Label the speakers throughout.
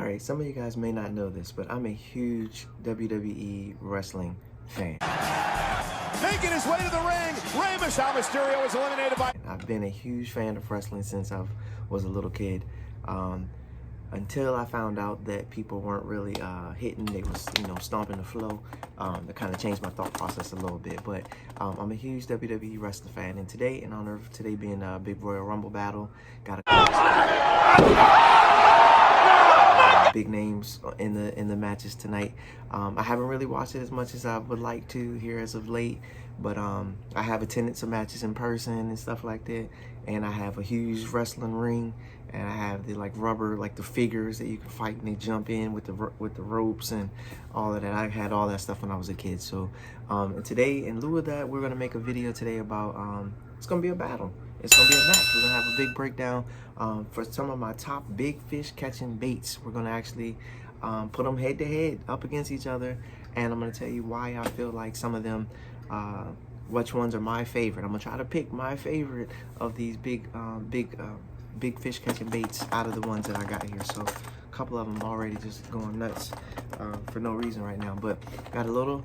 Speaker 1: right, some of you guys may not know this, but I'm a huge WWE wrestling fan.
Speaker 2: Making his way to the ring, Rey Mysterio is eliminated by...
Speaker 1: I've been a huge fan of wrestling since I was a little kid. Until I found out that people weren't really hitting, they was, stomping the flow. That kind of changed my thought process a little bit. But I'm a huge WWE wrestling fan, and today, in honor of today being a big Royal Rumble battle, got big names in the matches tonight. I haven't really watched it as much as I would like to here as of late, but I have attended some matches in person and stuff like that, and I have a huge wrestling ring, and I have the rubber, the figures that you can fight and they jump in with the ropes and all of that. I had all that stuff when I was a kid. So and today, in lieu of that, we're gonna make a video today about it's gonna be a battle. It's gonna be a match. We're gonna have a big breakdown for some of my top big fish catching baits. We're gonna actually put them head to head up against each other, and I'm gonna tell you why I feel like some of them, which ones are my favorite. I'm gonna try to pick my favorite of these big fish catching baits out of the ones that I got here. So a couple of them already just going nuts for no reason right now, but got a little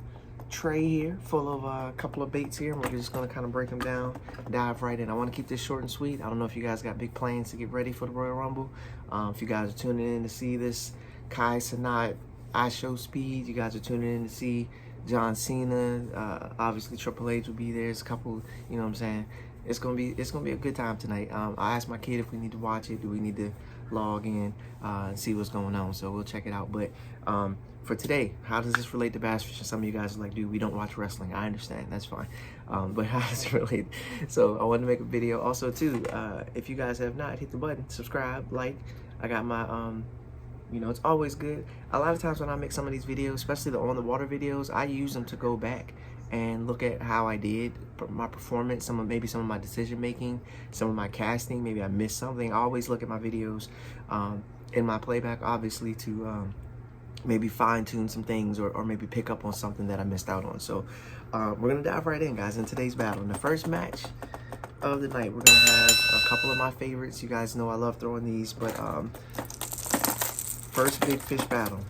Speaker 1: tray here full of a couple of baits here, and we're just going to kind of break them down, dive right in. I want to keep this short and sweet. I don't know if you guys got big plans to get ready for the Royal Rumble. If you guys are tuning in to see this Kai Cenat I Show Speed, you guys are tuning in to see John Cena, obviously Triple H will be there. There's a couple, you know what I'm saying. It's gonna be a good time tonight. I asked my kid if we need to watch it. Do we need to log in and see what's going on? So we'll check it out. But for today, how does this relate to bass fishing? Some of you guys are like, dude, we don't watch wrestling. I understand, that's fine. But how does it relate? So I wanted to make a video. Also too, if you guys have not, hit the button, subscribe, like. I got my it's always good. A lot of times when I make some of these videos, especially the on the water videos, I use them to go back and look at how I did my performance, maybe some of my decision making, some of my casting. Maybe I missed something. I always look at my videos in my playback, obviously, to maybe fine tune some things or maybe pick up on something that I missed out on. So we're gonna dive right in, guys, in today's battle. In the first match of the night, we're gonna have a couple of my favorites. You guys know I love throwing these, but first big fish battle,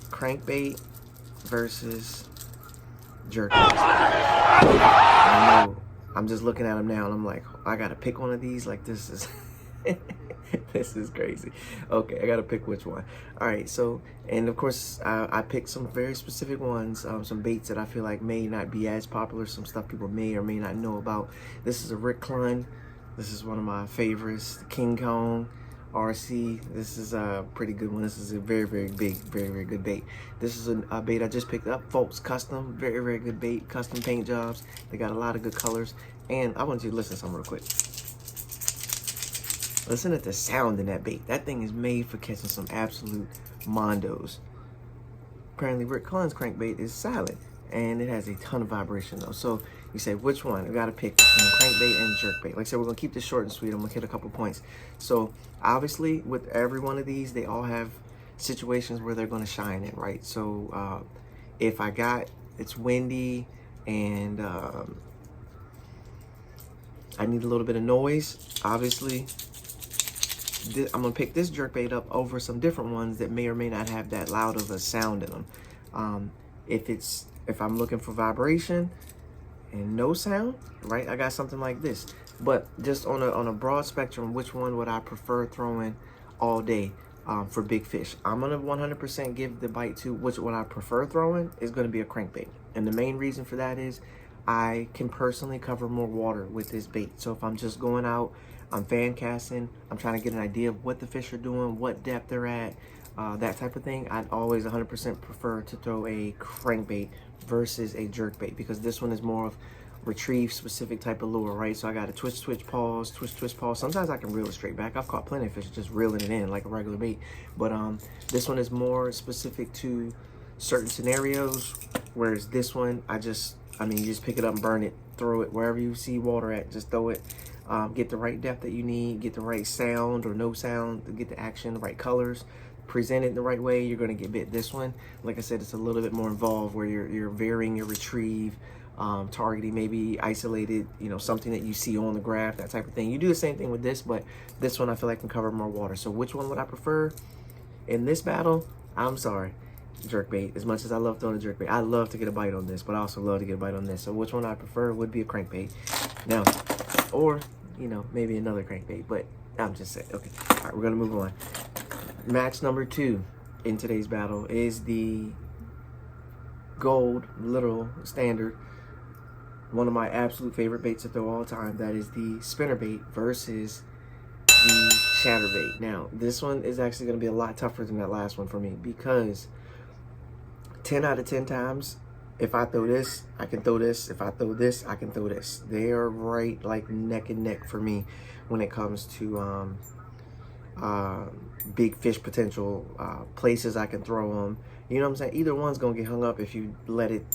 Speaker 1: crankbait versus jerk. I know, I'm just looking at them now and I'm like, I gotta pick one of these. Like, this is this is crazy. Okay, I gotta pick which one. All right, so, and of course I picked some very specific ones, some baits that I feel like may not be as popular, some stuff people may or may not know about. This is a Rick Clun. This is one of my favorites, the King Kong RC. This is a pretty good one. This is a very, very big, very, very good bait. This is a bait I just picked up, folks. Custom, very, very good bait. Custom paint jobs. They got a lot of good colors. And I want you to listen to something real quick. Listen at the sound in that bait. That thing is made for catching some absolute mondos. Apparently Rick Clun's crankbait is silent, and it has a ton of vibration though. So you say, which one? I gotta pick between crankbait and jerkbait. Like I said, we're gonna keep this short and sweet. I'm gonna hit a couple points. So obviously with every one of these, they all have situations where they're gonna shine in, right? So if it's windy and I need a little bit of noise, obviously I'm gonna pick this jerkbait up over some different ones that may or may not have that loud of a sound in them. If I'm looking for vibration and no sound, right, I got something like this. But just on a broad spectrum, which one would I prefer throwing all day for big fish? I'm gonna 100% give the bite to which one I prefer throwing is gonna be a crankbait. And the main reason for that is I can personally cover more water with this bait. So if I'm just going out, I'm fan casting, I'm trying to get an idea of what the fish are doing, what depth they're at, that type of thing, I'd always 100% prefer to throw a crankbait versus a jerkbait, because this one is more of retrieve specific type of lure, right? So I got to twist pause, twist pause. Sometimes I can reel it straight back. I've caught plenty of fish just reeling it in like a regular bait, but this one is more specific to certain scenarios, whereas this one you just pick it up and burn it, throw it wherever you see water at, just throw it. Get the right depth that you need, get the right sound or no sound, get the action, the right colors, present it in the right way, you're going to get bit. This one, like I said, it's a little bit more involved, where you're varying your retrieve, targeting, maybe isolated, something that you see on the graph, that type of thing. You do the same thing with this, but this one I feel like can cover more water. So which one would I prefer? In this battle, I'm sorry, jerkbait. As much as I love throwing a jerkbait, I love to get a bite on this, but I also love to get a bite on this. So which one I prefer would be a crankbait. Now, or, you know, maybe another crankbait, but I'm just saying. Okay, all right, we're gonna move on. Match number 2 in today's battle is the gold, literal, standard, one of my absolute favorite baits to throw all time. That is the spinnerbait versus the chatterbait. Now, this one is actually going to be a lot tougher than that last one for me, because 10 out of 10 times, if I throw this, I can throw this. If I throw this, I can throw this. They are right like neck and neck for me when it comes to big fish potential, places I can throw them. You know what I'm saying? Either one's going to get hung up if you let it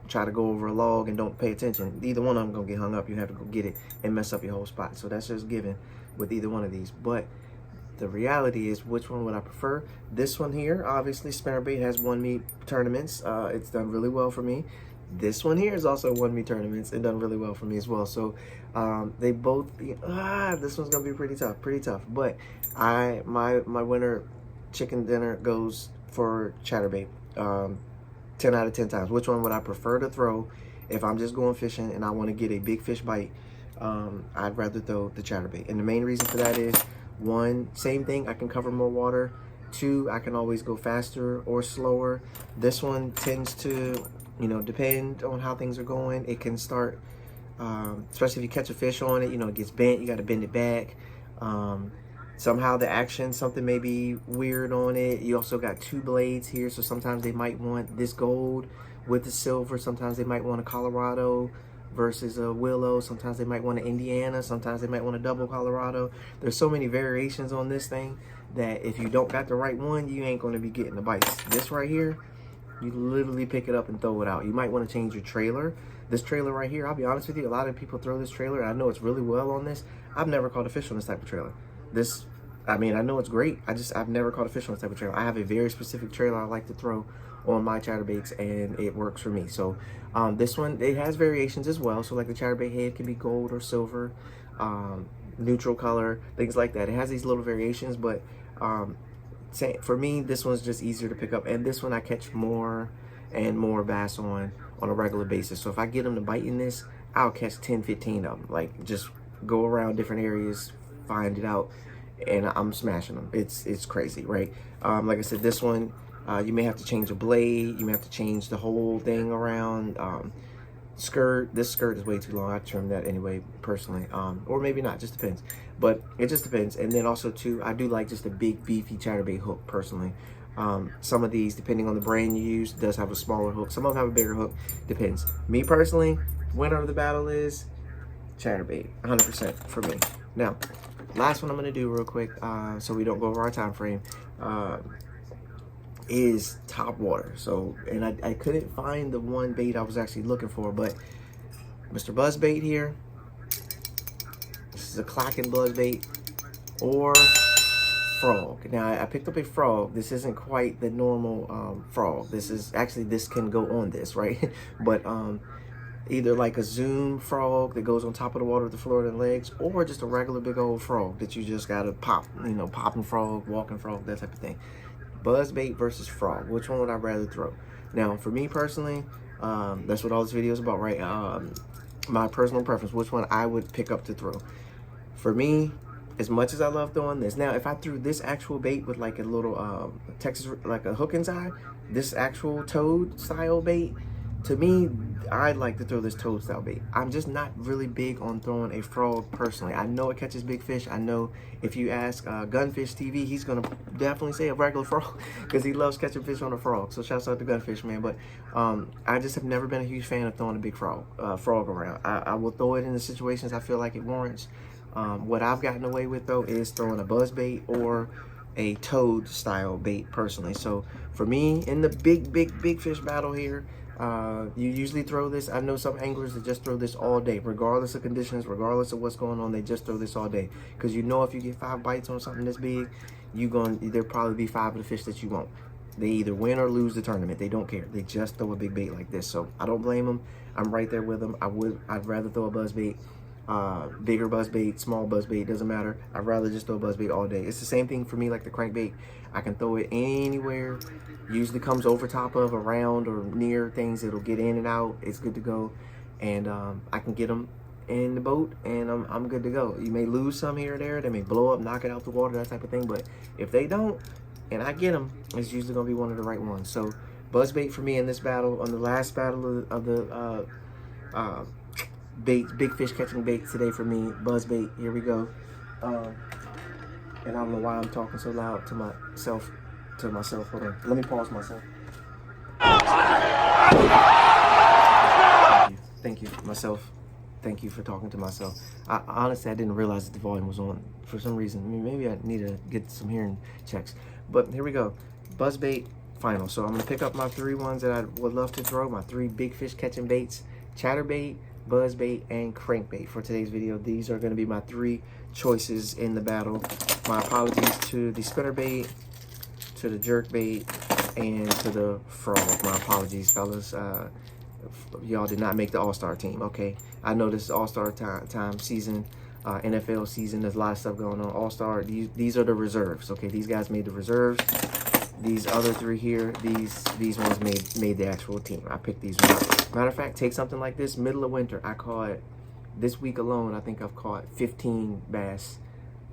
Speaker 1: try to go over a log and don't pay attention. Either one of them gonna get hung up. You have to go get it and mess up your whole spot. So that's just given with either one of these. But the reality is, which one would I prefer? This one here, obviously, spinnerbait has won me tournaments. It's done really well for me. This one here is also won me tournaments and done really well for me as well. So they both be, this one's gonna be pretty tough. But my winner chicken dinner goes for chatterbait. 10 out of 10 times. Which one would I prefer to throw if I'm just going fishing and I want to get a big fish bite? I'd rather throw the chatterbait. And the main reason for that is, 1, same thing, I can cover more water. 2, I can always go faster or slower. This one tends to, you know, depend on how things are going. It can start, especially if you catch a fish on it, you know, it gets bent, you got to bend it back. Somehow the action, something may be weird on it. You also got 2 blades here, so sometimes they might want this gold with the silver. Sometimes they might want a Colorado versus a Willow. Sometimes they might want an Indiana. Sometimes they might want a double Colorado. There's so many variations on this thing that if you don't got the right one, you ain't going to be getting the bites. This right here, you literally pick it up and throw it out. You might want to change your trailer. This trailer right here, I'll be honest with you, a lot of people throw this trailer. I know it's really well on this. I've never caught a fish on this type of trailer. This, I mean, I know it's great. I've never caught a fish on this type of trailer. I have a very specific trailer I like to throw on my chatterbaits, and it works for me. So this one, it has variations as well. So like the chatterbait head can be gold or silver, neutral color, things like that. It has these little variations, but for me, this one's just easier to pick up. And this one I catch more and more bass on a regular basis. So if I get them to bite in this, I'll catch 10, 15 of them. Like, just go around different areas, find it out, and I'm smashing them. It's crazy, right? Like I said, this one, you may have to change a blade. You may have to change the whole thing around. Skirt, this skirt is way too long. I trim that anyway, personally. Or maybe not, just depends. But it just depends. And then also too, I do like just a big beefy chatterbait hook personally. Some of these, depending on the brand you use, does have a smaller hook. Some of them have a bigger hook, depends. Me personally, winner of the battle is chatterbait, 100% for me. Now, last one I'm gonna do real quick, so we don't go over our time frame, is top water. So, and I couldn't find the one bait I was actually looking for, but Mr. Buzzbait here, this is a clacking buzzbait, or frog. Now I picked up a frog. This isn't quite the normal frog. This is actually, this can go on this, right? But either like a zoom frog that goes on top of the water with the floor and legs, or just a regular big old frog that you just gotta pop, you know, popping frog, walking frog, that type of thing. Buzzbait versus frog, which one would I rather throw? Now, for me personally, that's what all this video is about, right? My personal preference, which one I would pick up to throw. For me, as much as I love throwing this, now if I threw this actual bait with like a little Texas, like a hook inside, this actual toad style bait, to me, I'd like to throw this toad style bait. I'm just not really big on throwing a frog personally. I know it catches big fish. I know if you ask Gunfish TV, he's gonna definitely say a regular frog because he loves catching fish on a frog. So shouts out to Gunfish, man. But I just have never been a huge fan of throwing a big frog around. I will throw it in the situations I feel like it warrants. What I've gotten away with though is throwing a buzzbait or a toad style bait personally. So for me, in the big fish battle here, you usually throw this. I know some anglers that just throw this all day, regardless of conditions, regardless of what's going on. They just throw this all day because you know if you get 5 bites on something this big, there'll probably be 5 of the fish that you want. They either win or lose the tournament. They don't care. They just throw a big bait like this. So I don't blame them. I'm right there with them. I'd rather throw a buzzbait bigger buzz bait, small buzz bait, doesn't matter. I'd rather just throw buzz bait all day. It's the same thing for me like the crankbait. I can throw it anywhere. Usually comes over top of, around, or near things. It'll get in and out. It's good to go. And I can get them in the boat, and I'm good to go. You may lose some here or there. They may blow up, knock it out the water, that type of thing. But if they don't, and I get them, it's usually going to be one of the right ones. So buzz bait for me in this battle, on the last battle of the bait, big fish catching bait today for me, buzz bait. Here we go. And I don't know why I'm talking so loud to myself. Hold on. Let me pause myself. Thank you, myself. Thank you for talking to myself. Honestly, I didn't realize that the volume was on for some reason. I mean, maybe I need to get some hearing checks. But here we go. Buzz bait final. So I'm going to pick up my 3 ones that I would love to throw. My 3 big fish catching baits. Chatterbait, buzz bait, and crankbait for today's video. These are going to be my 3 choices in the battle. My apologies to the spinnerbait, to the jerkbait, and to the frog. My apologies, fellas. Y'all did not make the all-star team, okay? I know this is all-star time season, NFL season. There's a lot of stuff going on. All-star, these are the reserves, okay? These guys made the reserves. These other 3 here, these ones made the actual team. I picked these ones up. Matter of fact, take something like this, middle of winter. I caught, this week alone, I think I've caught 15 bass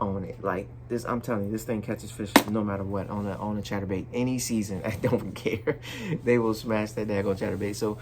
Speaker 1: on it. Like this, I'm telling you, this thing catches fish no matter what on a chatterbait. Any season, I don't care. They will smash that daggone chatterbait. So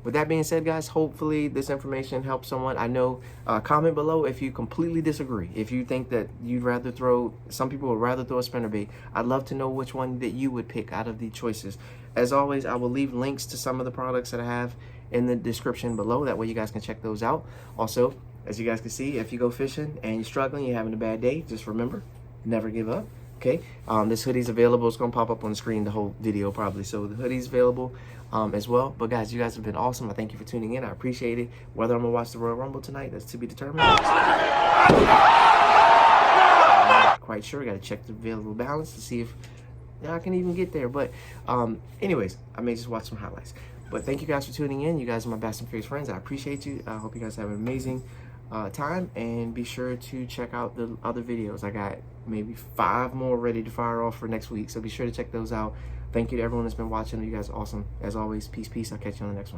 Speaker 1: with that being said, guys, hopefully this information helps someone. I know, comment below if you completely disagree. If you think that you'd rather throw, some people would rather throw a spinnerbait. I'd love to know which one that you would pick out of the choices. As always, I will leave links to some of the products that I have in the description below. That way you guys can check those out. Also, as you guys can see, if you go fishing and you're struggling, you're having a bad day, just remember, never give up. Okay, this hoodie's available. It's gonna pop up on the screen the whole video probably. So the hoodie's available as well. But guys, you guys have been awesome. I thank you for tuning in. I appreciate it. Whether I'm gonna watch the Royal Rumble tonight, that's to be determined. I'm not quite sure. Got to check the available balance to see if I can even get there. But anyways, I may just watch some highlights. But thank you guys for tuning in. You guys are my best and favorite friends. I appreciate you. I hope you guys have an amazing time, and be sure to check out the other videos. I got maybe 5 more ready to fire off for next week, so be sure to check those out. Thank you to everyone that's been watching. You guys are awesome as always. Peace. I'll catch you on the next one.